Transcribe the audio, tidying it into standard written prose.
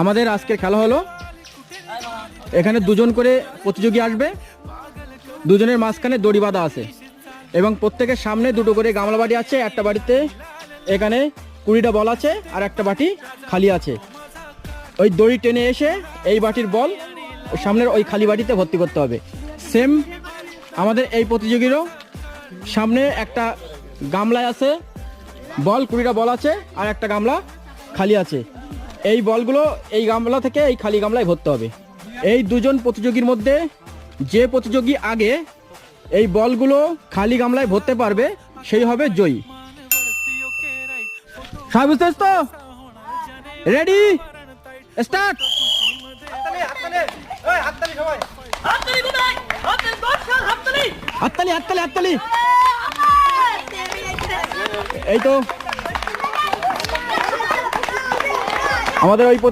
আমাদের আজকের খেলা হলো, এখানে দুজন করে প্রতিযোগী আসবে, দুজনের মাঝখানে দড়ি বাঁধা আছে এবং প্রত্যেকের সামনে দুটো করে গামলা বাটি আছে। একটা বাটিতে এখানে 20টা বল আছে আর একটা বাটি খালি আছে। ওই দড়ি টেনে এসে এই বাটির বল সামনের ওই খালি বাটিতে ভর্তি করতে হবে। সেম আমাদের এই প্রতিযোগীরও সামনে একটা গামলায় আছে বল, 20টা বল আছে আর একটা গামলা খালি আছে। এই বলগুলো এই গামলা থেকে এই খালি গামলায় ভরতে হবে। এই দুজন প্রতিযোগীর মধ্যে যে প্রতিযোগী আগে এই বলগুলো খালি গামলায় ভরতে পারবে সেই হবে জয়ী। সবাই বুঝতে তো? Ready, start. হাততালি হাততালি হাততালি। এই তো আমাদের ওই